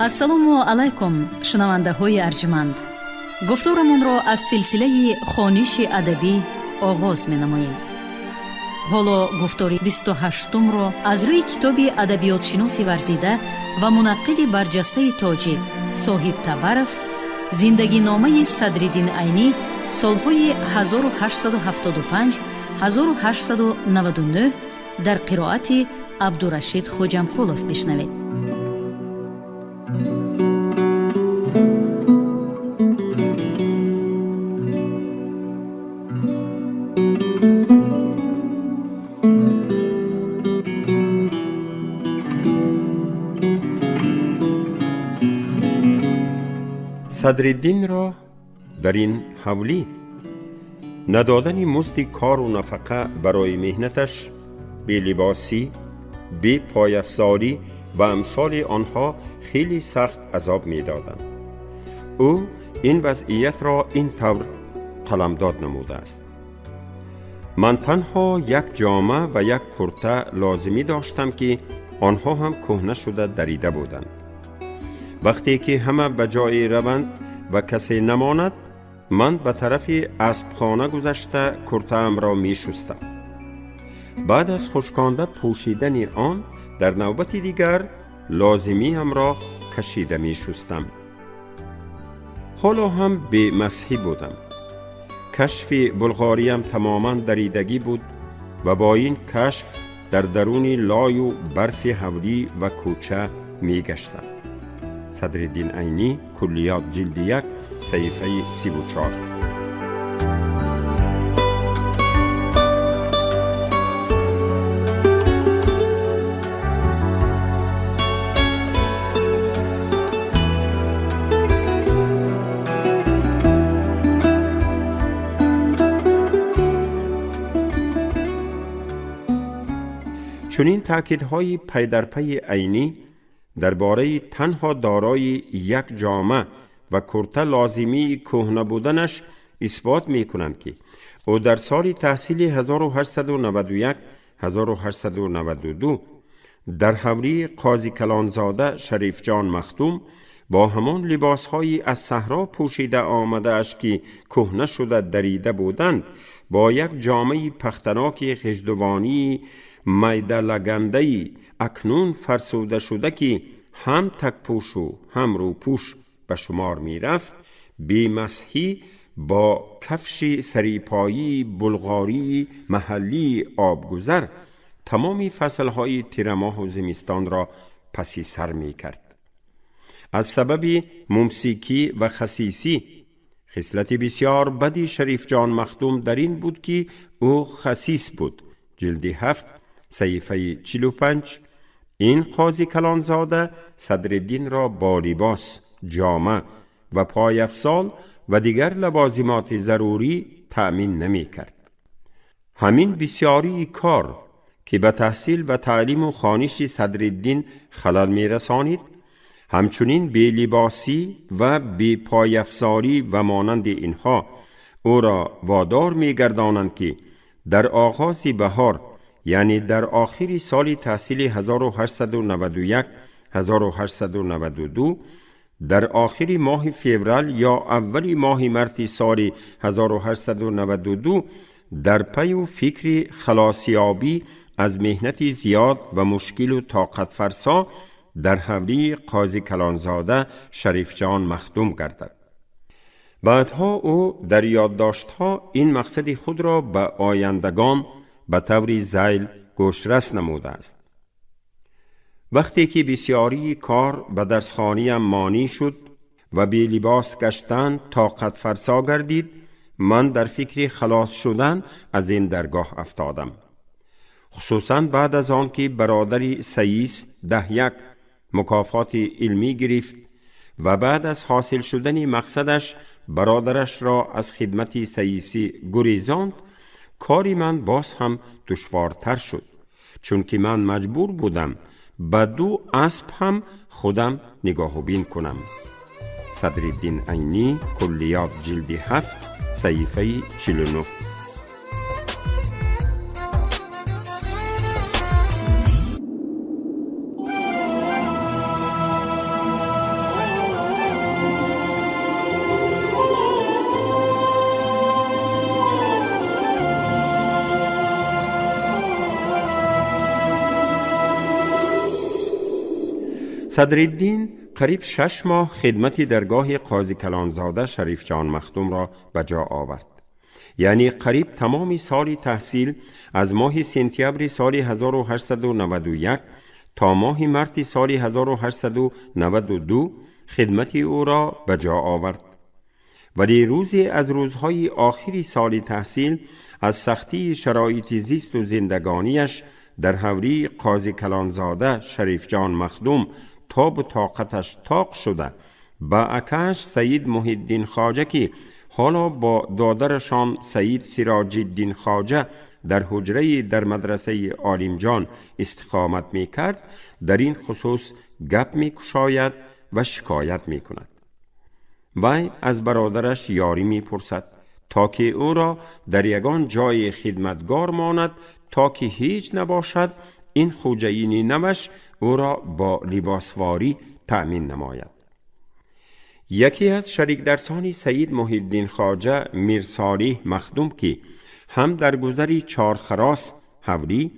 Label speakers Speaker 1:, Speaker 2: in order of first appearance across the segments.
Speaker 1: ассалому алайкум шунавандаҳои арҷманд. гуфторамонро аз силсилаи хониши адабӣ оғоз менамоем. ҳоло гуфтори 28-ро аз рӯи китоби адабиётшиноси варзида ва мунаққиди барҷастаи тоҷик соҳиб Табаров зиндагиномаи Садриддин Айнӣ солҳои 1875-1899 дар қироати Абдурашид Хоҷамқулов бишнавед.
Speaker 2: صدرالدین را در این حولی ندادن مزد کار و نفقه برای مهنتش، بی لباسی، بی پایافزاری و امثال آنها خیلی سخت عذاب می دادند. او این وضعیت را این طور قلمداد نموده است: من تنها یک جامه و یک کرته لازمی داشتم که آنها هم کهنه شده دریده بودند. وقتی که همه به جای روند و کسی نماند، من به طرف اسبخانه گذشته کرته‌ام را می شستم. بعد از خشکانده پوشیدن آن، در نوبت دیگر لازمی هم را کشیده می شستم. حالا هم به مسیحی بودم. کشف بلغاریم تماما دریدگی بود و با این کشف در درون لای و برف حولی و کوچه می گشتم. صدرالدین عینی، کلیات، جلد 1، صفحه 34. چنین تأکیدهای پی در پی عینی درباره تنها دارای یک جامه و کرته لازمی کهنه بودنش اثبات می کنند که او در سال تحصیلی 1891-1892 در حولی قاضی کلانزاده شریف جان مختوم با همان لباسهایی از صحرا پوشیده آمده اش که کهنه شده دریده بودند، با یک جامه پختناک خجدوانی میده لگنده‌ای اکنون فرسوده شده که هم تک پوش و هم رو پوش به شمار می رفت، بی مسحی با کفش سریپایی بلغاری محلی آبگذر تمامی فصلهای تیرماه و زمستان را پسی سر می کرد. از سبب ممسیکی و خسیسی، خصلت بسیار بدی شریف جان مختوم در این بود که او خسیس بود. جلد 7، صفحه 45. این قاضی کلانزاده صدرالدین را با لباس، جامه و پایافزال و دیگر لوازمات ضروری تأمین نمی کرد. همین بسیاری کار که به تحصیل و تعلیم و خوانش صدرالدین خلل می رسانید، همچنین بی لباسی و بی پایافزاری و مانند اینها او را وادار می گردانند که در آغاز بهار، یعنی در آخر سال تحصیلی 1891-1892، در آخر ماه فوریه یا اول ماه مارس سال 1892 در پی و فکر خلاصیابی از مهنت زیاد و مشکل و طاقت فرسا در حولی قاضی کلانزاده شریف جان مختوم گردد. بعدها او در یادداشت‌ها این مقصد خود را به آیندگان به طور ذیل گوشرس نموده است: وقتی که بسیاری کار به درسخانه‌ام مانی شد و بی لباس گشتن طاقت فرسا گردید، من در فکر خلاص شدن از این درگاه افتادم. خصوصا بعد از آن که برادر سییس 10 مکافات علمی گرفت و بعد از حاصل شدن مقصدش برادرش را از خدمت سییسی گریزاند، کاری من باز هم دشوارتر شد، چون که من مجبور بودم به 2 اسب هم خودم نگاه و بین کنم. صدرالدین عینی، کلیات، جلد 7، صفحه 49. صدرالدین قریب 6 ماه خدمت درگاه قاضی کلانزاده شریف جان مخدوم را به جا آورد. یعنی قریب تمام سال تحصیل از ماه سپتامبر سال 1891 تا ماه مارس سال 1892 خدمت او را به جا آورد. ولی روزی از روزهای آخری سال تحصیل از سختی شرایط زیست و زندگانیش در حوری قاضی کلانزاده شریف جان مخدوم تاب و طاقتش طاق شده با اکاش سید محی الدین خواجه که حالا با دادرشان سید سراج الدین خواجه در حجره در مدرسه عالم جان استقامت می کرد، در این خصوص گپ می کشاید و شکایت می کند. وی از برادرش یاری می پرسد تا که او را در یگان جای خدمتگار ماند تا که هیچ نباشد این خوجین نوش او را با لباسواری تأمین نماید. یکی از شریک درسانی سید محی الدین خواجه میر صالح مخدوم که هم در گذری چارخراس حوری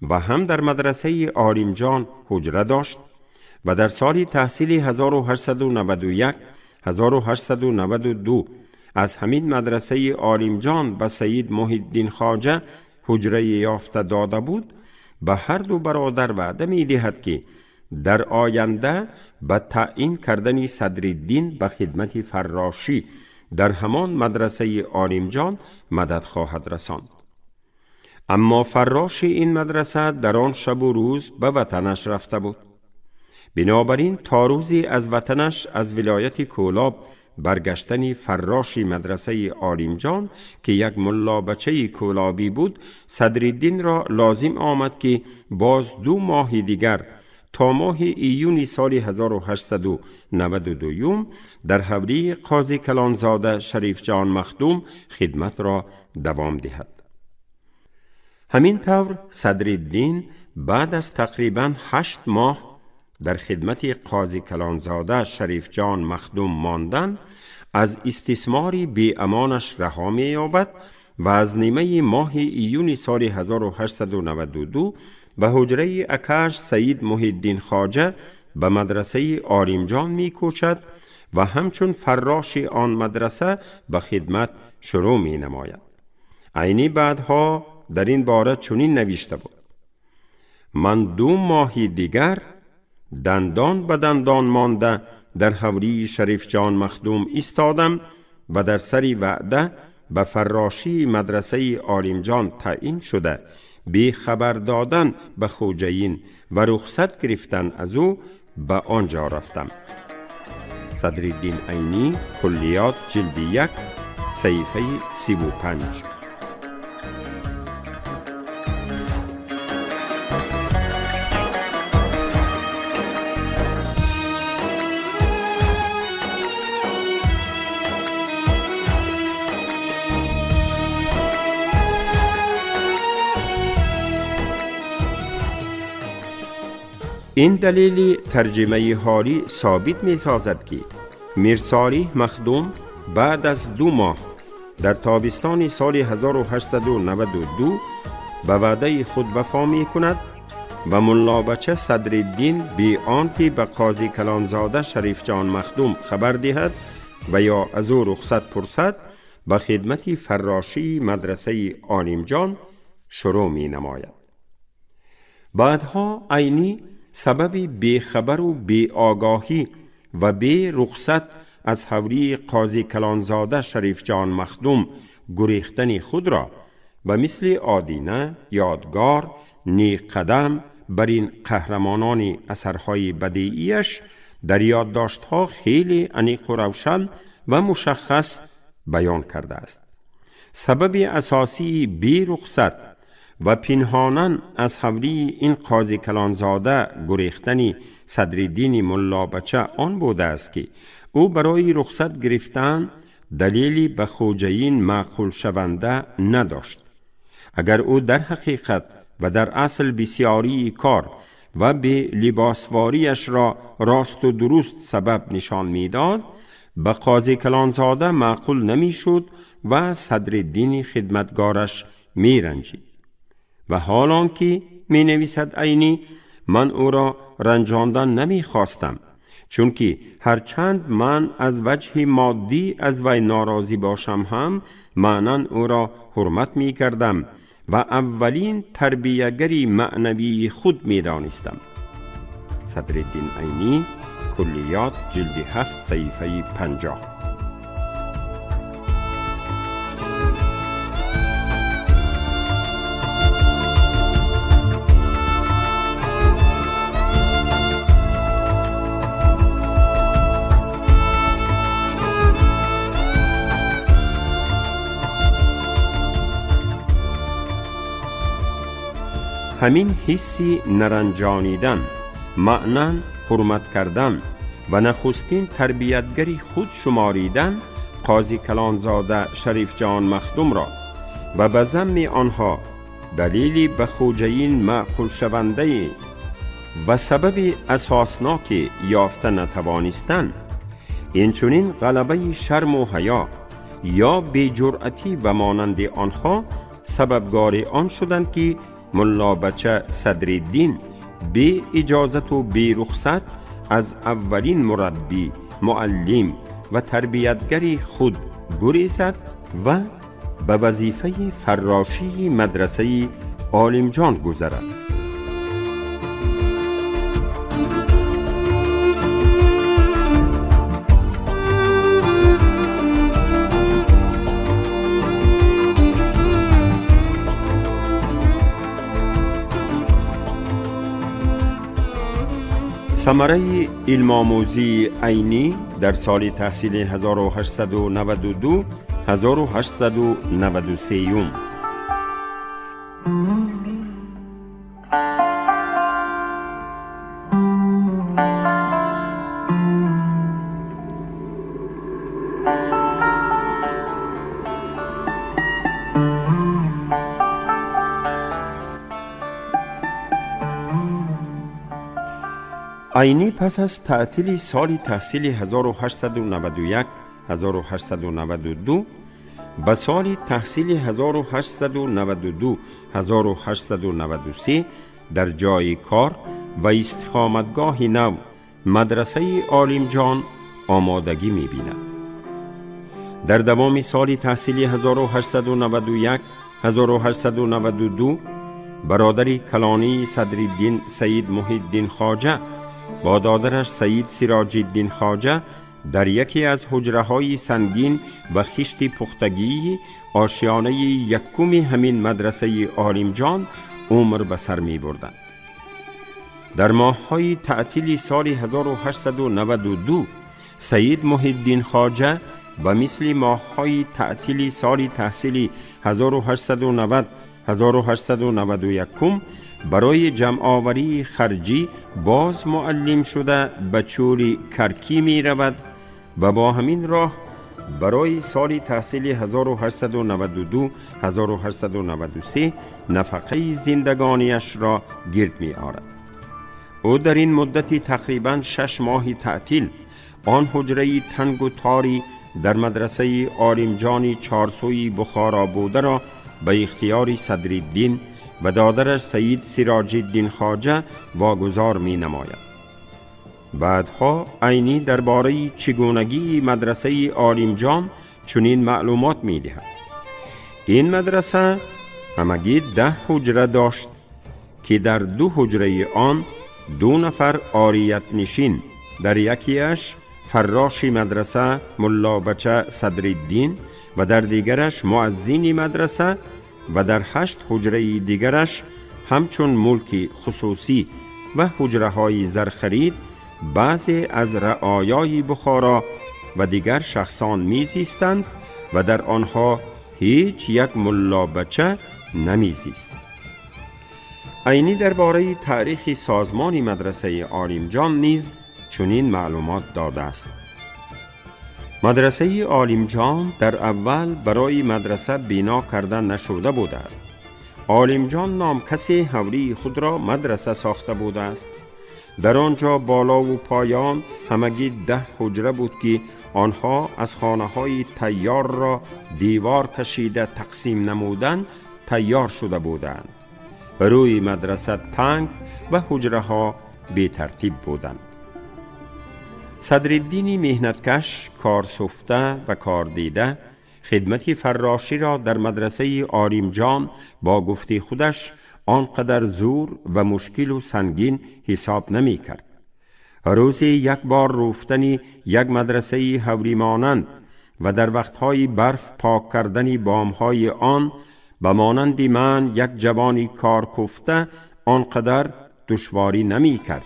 Speaker 2: و هم در مدرسه عالم جان حجره داشت و در سال تحصیل 1891 1892 از همین مدرسه عالم جان به سید محی الدین خواجه حجره یافته داده بود، به هر دو برادر وعده می دهد که در آینده به تعیین کردن صدرالدین به خدمت فراشی در همان مدرسه عالم جان مدد خواهد رساند. اما فراش این مدرسه در آن شب و روز به وطنش رفته بود. بنابراین تا روزی از وطنش از ولایت کولاب برگشتن فراش مدرسه عالم جان که یک ملا بچه کولابی بود، صدرالدین را لازم آمد که باز 2 ماه دیگر تا ماه ایون سال 1892 در حوری قاضی کلانزاده شریف جان مخدوم خدمت را دوام دهد. همین طور صدرالدین بعد از تقریباً 8 ماه در خدمت قاضی کلانزاده شریف جان مخدوم ماندن از استثماری بی امانش رها می یابد و از نیمه ماه ایون سال 1892 به حجره اکاش سید محی الدین خواجه به مدرسه عالم جان می کوشد و همچون فراش آن مدرسه به خدمت شروع می نماید. عینی بعدها در این باره چنین نوشته بود: من 2 ماه دیگر دندان به دندان مانده در حوری شریف جان مخدوم ایستادم و در سری وعده به فراشی مدرسه عالم جان تعیین شده بی خبر دادن به خوجین و رخصت گرفتن از او به آنجا رفتم. صدرالدین عینی، کلیات، جلد 1، صفحه 35. این دلیل ترجمه حالی ثابت می سازد که میر صالح مخدوم بعد از 2 ماه در تابستان سال 1892 به وعده خود وفا می کند و ملا بچه صدرالدین بی آنکه به قاضی کلانزاده شریف جان مخدوم خبر دهد و یا از او رخصت پرسد به خدمت فراشی مدرسه عالم جان شروع می نماید. بعدها عینی سبب بی خبر و بی آگاهی و بی رخصت از حوری قاضی کلانزاده شریف جان مخدوم گریختن خود را و مثل آدینه، یادگار، نیک قدم بر این قهرمانان اثرهای بدیعیش در یادداشت‌ها خیلی عمیق و روشن و مشخص بیان کرده است. سبب اساسی بی رخصت و پنهانن از حولی این قاضی کلانزاده گریختن صدرالدین ملا بچه آن بوده است که او برای رخصت گرفتن دلیلی به خوجین معقول شونده نداشت. اگر او در حقیقت و در اصل بسیاری کار و به لباسواریش را راست و درست سبب نشان میداد، به قاضی کلانزاده معقول نمی شد و صدرالدین خدمتگارش می رنجید. و حالان که می نویسد عینی من او را رنجاندن نمی خواستم، چون که هرچند من از وجه مادی از وی ناراضی باشم هم معنن او را حرمت می کردم و اولین تربیه‌گری معنوی خود می دانستم. صدرالدین عینی، کلیات، جلد 7، صفحه 50. همین حسی نرنجانیدن، معنن حرمت کردن و نخستین تربیتگری خود شماریدن قاضی کلانزاده شریف جان مخدوم را و به ذم آنها دلیلی به خوجین معقول شونده و سبب اساسناک یافته نتوانستن، اینچنین غلبه شرم و حیا یا بی‌جرأتی و مانند آنها سببگار آن شدند که ملا بچه صدرالدین بی اجازت و بی رخصت از اولین مربی، معلم و تربیتگری خود گریزد و به وظیفه فراشی مدرسه عالمجان گذرد. ثمره علم آموزی عینی در سال تحصیل 1892 1893. عینی پس از تعطیل سال تحصیل 1891 1892 به سال تحصیل 1892 1893 در جای کار و استقامتگاه نو مدرسه عالمجان آمادگی می بیند. در دوام سال تحصیل 1891 1892 برادر کلانی صدرالدین سید محی الدین خواجه با دادرش سید سراج الدین خواجه در یکی از حجره‌های سنگین و خشت پختگی آشیانه یکم همین مدرسه عالمجان عمر به سر می بردند. در ماه‌های تعطیل سال 1892 سید محی الدین خواجه و مثل ماه‌های تعطیل سال تحصیلی 1890 1891 برای جمع‌آوری خرجی باز معلم شده به چوری کرکی می رود و با همین راه برای سال تحصیل 1892 1893 نفقه زندگانیش را گرد می آورد. او در این مدت تقریباً 6 ماه تعطیل آن حجره تنگ و تاری در مدرسه عالمجان چارسوی بخارا بوده را به اختیار صدرالدین و دادرش سید سراج الدین خواجه واگذار می نماید. بعدها عینی درباره چگونگی مدرسه عالمجان چنین معلومات می دهد: این مدرسه همگی 10 حجره داشت که در 2 حجره آن 2 نفر عاریت نشین، در یکیش فراش مدرسه ملا بچه صدرالدین و در دیگرش مؤذن مدرسه و در 8 حجره دیگرش همچون ملک خصوصی و حجره های زرخرید بعضی از رعایای بخارا و دیگر شخصان میزیستند و در آنها هیچ یک ملا بچه نمیزیست. عینی درباره تاریخ سازمان مدرسه عالمجان نیز چنین معلومات داده است: مدرسه عالمجان در اول برای مدرسه بنا کردن نشده بوده است. عالمجان نام کسی حوری خود را مدرسه ساخته بوده است. در آنجا بالا و پایان همگی 10 حجره بود که آنها از خانه های تیار را دیوار کشیده تقسیم نمودن تیار شده بودند روی مدرسه تنگ و حجره ها بی ترتیب بودند. صدرالدین مهنتکش، کارسفته و کاردیده، خدمت فراشی را در مدرسه آریمجان با گفته خودش آنقدر زور و مشکل و سنگین حساب نمی کرد. روزی یک بار رفتن یک مدرسه حوری مانند و در وقتهای برف پاک کردن بامهای آن به مانند من یک جوانی کار کوفته آنقدر دشواری نمی کرد.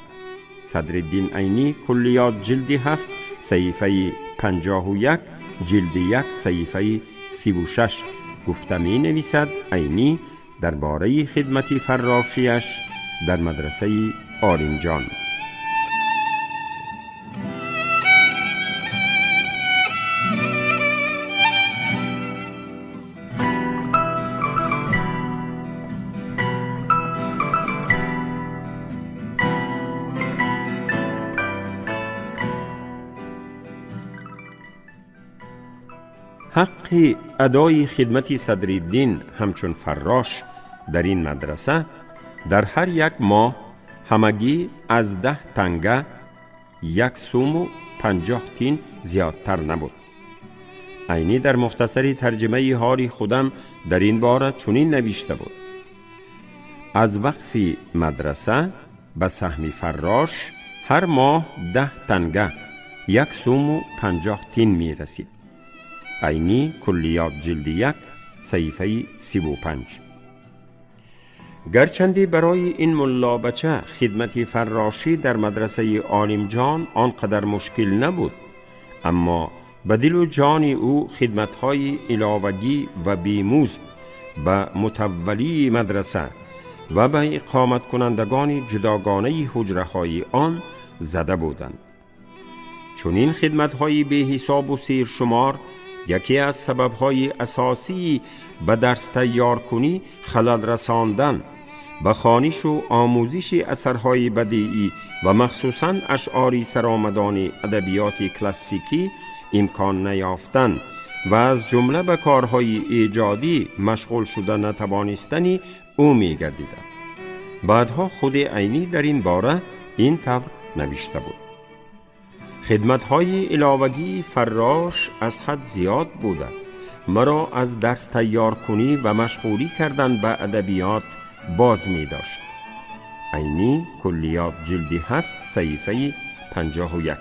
Speaker 2: صدرالدین عینی، کلیات جلد 7 صحیفه 51، جلد 1 صحیفه 36 گفته می نویسد عینی درباره خدمت فراشیش در مدرسه آریمجان. حق ادای خدمت صدرالدین همچون فراش در این مدرسه در هر یک ماه همگی از 10 تنگه 1 سوم و 50 تین زیادتر نبود. عینی در مختصری ترجمه حال خودم در این باره چنین نوشته بود: از وقف مدرسه به سهم فراش هر ماه 10 تنگه 1 سوم و 50 تین می رسید. عینی، کلیات جلد 1 صحیفه 35. گرچندی برای این ملا بچه خدمت فراشی در مدرسه آریمجان آنقدر مشکل نبود، اما به دل و جان او خدمت‌های علاوگی و بیمزد به متولی مدرسه و به اقامت کنندگان جداگانه حجره‌های آن زده بودند. چون این خدمت‌های به حساب و سیر شمار یکی از سبب‌های اساسی به درس تیار کنی خلل رساندن به خوانش و آموزش اثرهای بدیعی و مخصوصاً اشعاری سرآمدان ادبیات کلاسیکی امکان نیافتن و از جمله به کارهای ایجادی مشغول شده نتوانستنی او می گردیدند. بعدها خود عینی در این باره این طور نوشته بود: خدمت‌های علاوگی فراش از حد زیاد بوده، مرا از درس تیار کنی و مشغولی کردن به ادبیات باز می داشت. عینی، کلیات جلد 7 صحیفه 51.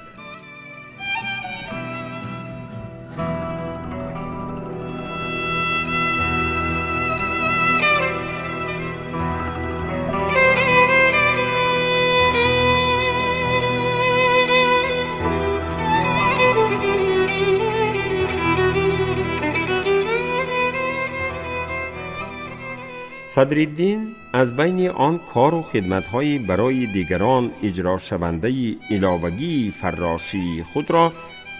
Speaker 2: صدرالدین از بین آن کار و خدمت‌های برای دیگران اجرا شونده علاوگی فراشی خود را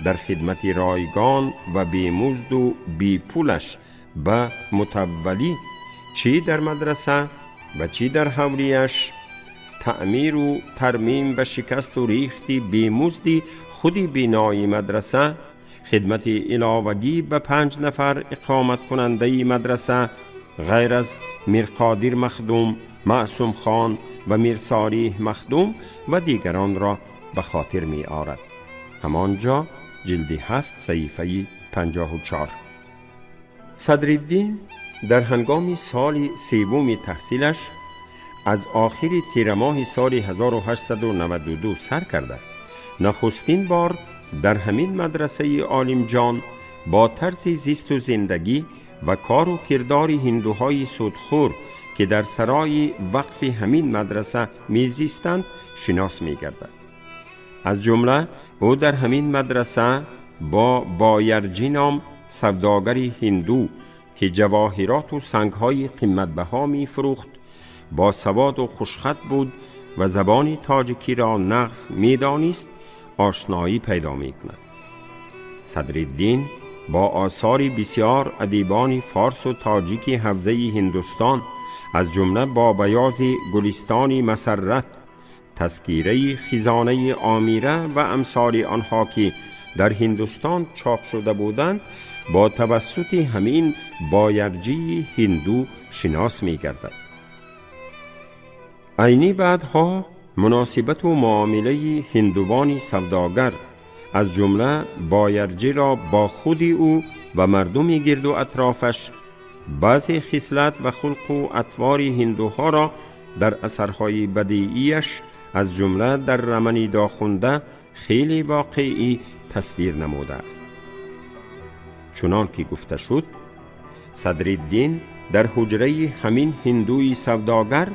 Speaker 2: در خدمت رایگان و بیمزد و بی پولش به متولی چی در مدرسه و چی در حوریش تعمیر و ترمیم و شکست و ریختی بیمزدی خودی بینای مدرسه، خدمت علاوگی به 5 نفر اقامت کننده مدرسه غیر از میرقادر مخدوم، معصوم خان و میرصالح مخدوم و دیگران را به خاطر می آورد. همانجا جلد 7 صحیفه 54. صدرالدین در هنگام سال سوم تحصیلش از آخر تیر ماه سال 1892 سر کرده، نخستین بار در همین مدرسه آریمجان با طرز زیست و زندگی و کار و کردار هندوهای سودخور که در سرای وقف همین مدرسه میزیستند شناس می‌گردد. از جمله او در همین مدرسه با بایرجی نام سوداگری هندو که جواهرات و سنگ‌های قیمت‌بها می‌فروخت، با سواد و خوشخط بود و زبان تاجیکی را نغز می‌دانست، آشنایی پیدا می‌کند. صدرالدین با آثار بسیار ادیبان فارس و تاجیک حوزه هندوستان از جمله با بیاض گلستانی مسرت، تذکیره خزانه آمیره و امثال آنها که در هندوستان چاپ شده بودند با توسط همین بایرجی هندو شناس می گردد. عینی بعدها مناسبت و معامله هندوان سوداگر از جمله بایرجی را با خود او و مردم گرد و اطرافش بعضی خصلت و خلق و اطوار هندوها را در اثرهای بدیعیش از جمله در رمنی داخونده خیلی واقعی تصویر نموده است. چنان که گفته شد، صدرالدین در حجره همین هندوی سوداگر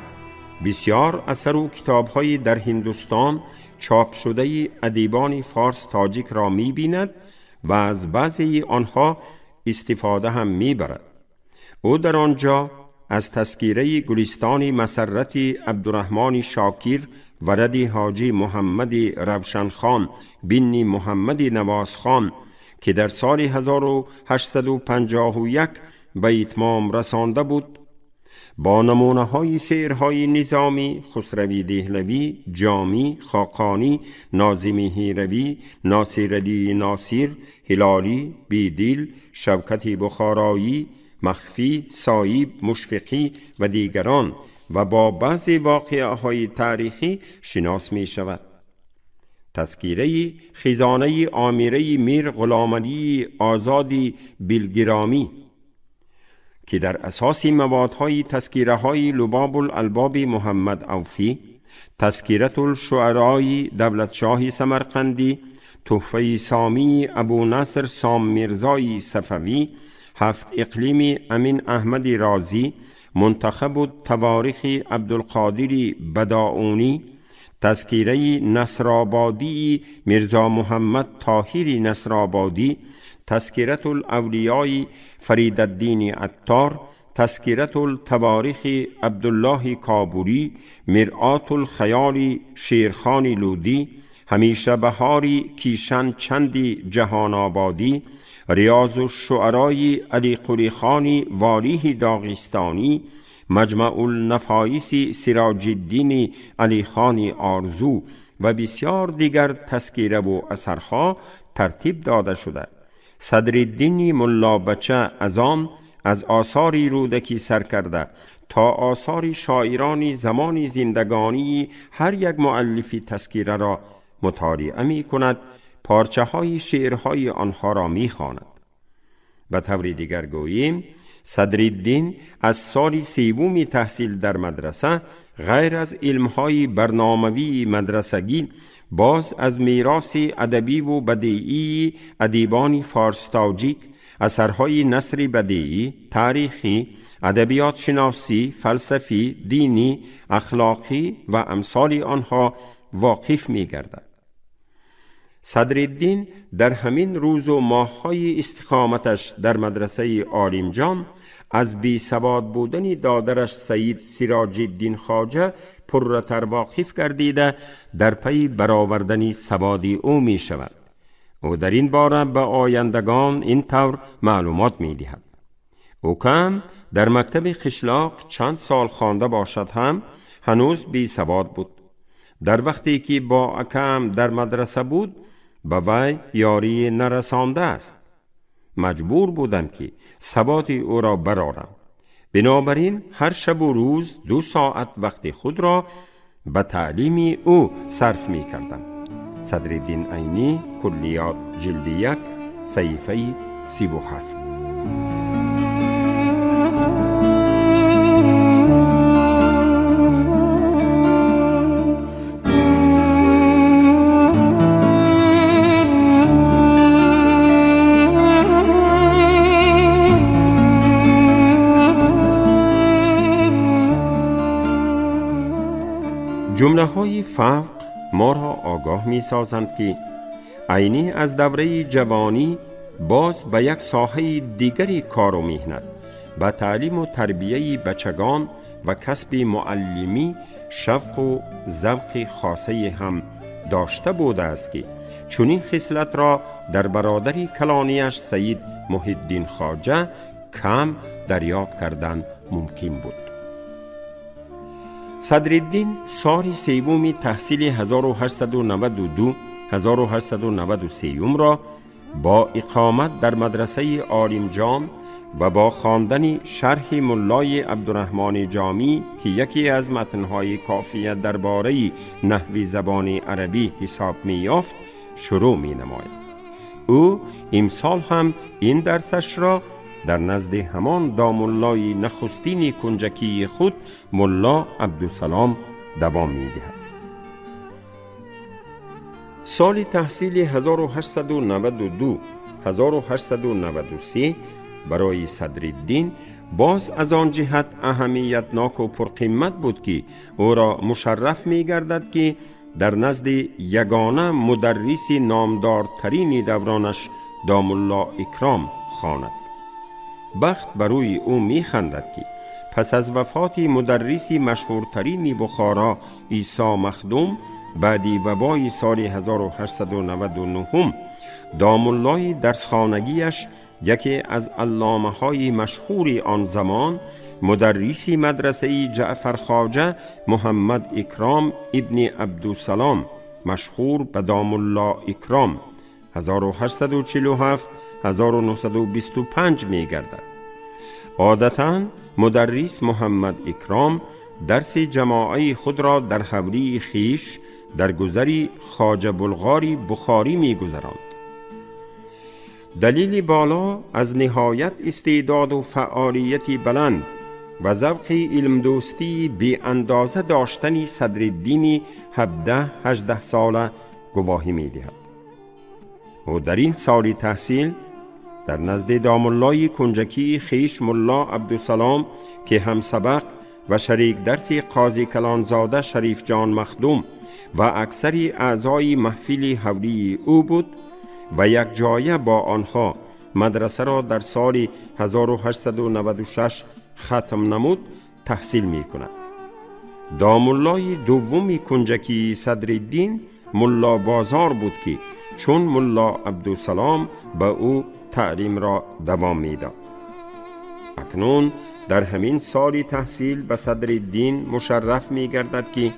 Speaker 2: بسیار اثر و کتاب‌های در هندوستان چاپ شده ادیبان فارس تاجیک را می‌بیند و از بعضی آنها استفاده هم می‌برد. او در آنجا از تذکیره گلستان مسرت عبدالرحمن شاکر ورد حاجی محمد روشنخان بن محمد نوازخان که در سال 1851 به اتمام رسانده بود، با نمونه های شعرهای نظامی، خسروی دهلوی، جامی، خاقانی، ناظمی هیروی، ناصرعلی ناصر، هلالی، بیدل، شوکت بخارایی، مخفی، صایب، مشفقی و دیگران و با بعضی واقعه های تاریخی شناس می شود. تذکیره خزانه آمیره میر غلام علی آزادی بلگرامی که در اساس موادهای تذکیره های لباب الالباب محمد اوفی، تذکیرت الشعراء دولت شاه سمرقندی، تحفه سامی ابو نصر سام میرزای صفوی، هفت اقلیم امین احمد رازی، منتخب التواریخ عبدالقادر بداعونی، تذکیره نصرآبادی میرزا محمد طاهر نصرآبادی، تذکیرت الاولیاء فرید الدین عطار، تذکیرت التواریخ عبدالله کابوری، مرآت الخیال شیرخان لودی، همیشه بهاری کیشن چندی جهان آبادی، ریاض الشعراء علی قلی خانی والیه داغستانی، مجمع النفایس سراج الدین علی خانی آرزو و بسیار دیگر تذکیره و اثرها ترتیب داده شده. صدرالدین ملا بچه از آن از آثاری رودکی سر کرده تا آثار شاعران زمان زندگانی هر یک مؤلفی تذکیره را مطالعه می کند، پارچه های شعرهای آنها را می خواند. به طور دیگر گوییم صدرالدین از سال سوم تحصیل در مدرسه غیر از علمهای برناموی مدرسگی باز از میراث ادبی و بدیعی ادیبان فارس تاجیک، اثرهای نثری بدیعی، تاریخی، ادبیات شناسی، فلسفی، دینی، اخلاقی و امثال آنها واقف می گردد. صدرالدین در همین روز و ماه‌های استقامتش در مدرسه عالمجان از بی سواد بودن دادرش سید سراج الدین خواجه پرتر واقف گردیده در پی برآوردن سوادی او می شود. او در این باره به آیندگان این طور معلومات می دهد: او کم در مکتب قشلاق چند سال خوانده باشد هم هنوز بی سواد بود. در وقتی که با اکم در مدرسه بود به وی یاری نرسانده است. مجبور بودم که سواد او را برآرم. بنابراین هر شب و روز 2 ساعت وقت خود را به تعلیم او صرف می کردم. صدرالدین عینی، کلیات جلد 1 صفحه 37. جمله های فوق ما را آگاه می سازند که عینی از دوره جوانی باز به یک ساحه دیگری کار و مهنت، به تعلیم و تربیه بچگان و کسب معلمی شوق و ذوق خاصه هم داشته بوده است که چنین خصلت را در برادر کلانیش سید محی الدین خواجه کم دریافت کردن ممکن بود. صدرالدین سال سوم تحصیل 1892-1893 را با اقامت در مدرسه عالمجان و با خواندن شرح ملای عبدالرحمن جامی که یکی از متنهای کافیه درباره نحوی زبان عربی حساب می یافت شروع می نماید. او امسال هم این درسش را در نزد همان داماللای نخستین کنجکی خود ملا عبدالسلام دوام می دهد. سال تحصیل 1892-1893 برای صدرالدین باز از آن جهت اهمیتناک و پرقیمت بود که او را مشرف می گردد که در نزد یگانه مدرس نامدارترین دورانش دامالله اکرام خواند. بخت بروی او می خندد که پس از وفات مدرس مشهورترین بخارا عیسی مخدوم بعدی وبای سال 1899 دامالله درسخانگیش یکی از علامه های مشهور آن زمان مدرس مدرسه جعفر خواجه محمد اکرام ابن عبدالسلام مشهور به دامالله اکرام 1847-1925 می گردد. عادتاً مدرس محمد اکرام درس جماعی خود را در حوری خیش در گذری خواجه بلغاری بخاری می گذراند. دلیل بالا از نهایت استعداد و فعالیتی بلند و ذوق علم دوستی بی اندازه داشتنی صدرالدین 17-18 ساله گواهی می دهد. و در این سال تحصیل در نزد دامالله کنجکی خیش ملا عبدالسلام که هم سبق و شریک درس قاضی کلانزاده شریف جان مخدوم و اکثر اعضای محفل حوری او بود و یک جایه با آنها مدرسه را در سال 1896 ختم نمود تحصیل می کند. دامالله دوم کنجکی صدرالدین ملا بازار بود که چون ملا عبدالسلام به او تعلیم را دوام می داد. اکنون در همین سال تحصیل به صدرالدین مشرف می گردد که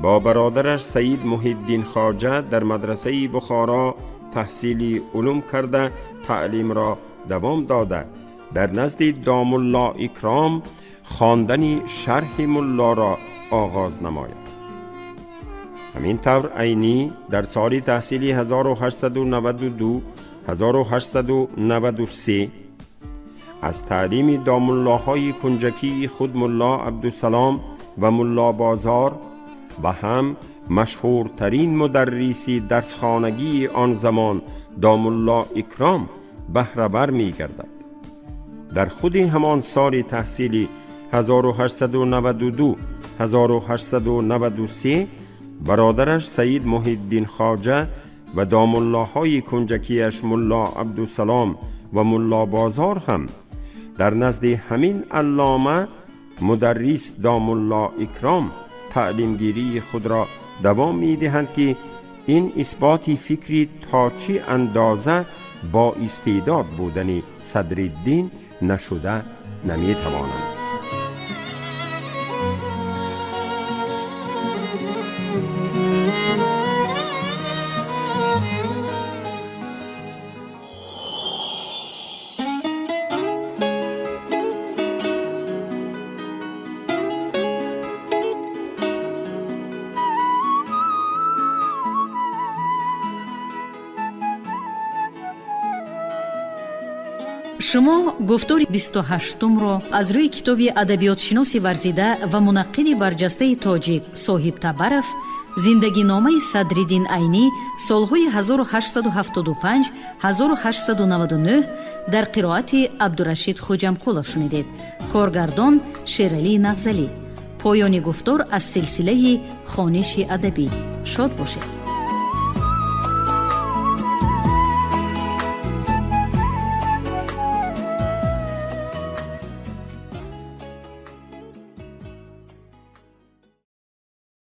Speaker 2: با برادرش سید محی الدین خواجه در مدرسه بخارا تحصیلی علوم کرده تعلیم را دوام داده در نزد دامالله اکرام خواندن شرح ملا را آغاز نماید. همین طور عینی در سال تحصیلی 1892-1893 از تعلیم دامالله های کنجکی خود ملا عبدالسلام و ملا بازار و هم مشهورترین مدرسی درسخانگی آن زمان دامالله اکرام بهره‌ور می گردد. در خود همان سال تحصیلی 1892-1893 برادرش سید محی الدین خواجه و دامالله های کنجکیش ملا عبدالسلام و ملا بازار هم در نزد همین علامه مدرس دامالله اکرام تعلیمگیری خود را دوام می دهند که این اثبات فکری تا چه اندازه با استعداد بودن صدرالدین نشده نمی توانند.
Speaker 1: شما گفتار 28 رو از روی کتاب ادبیات شناسی ورزیده و منقد برجسته تاجیک صاحب تبرف زندگی نامه صدرالدین عینی سالهای 1875-1899 در قرائت عبدالرشید خوجمقولов شنیدید. کارگردان شیرعلی نغزلی. پایان گفتار از سلسله خوانش ادبی. شاد باشید.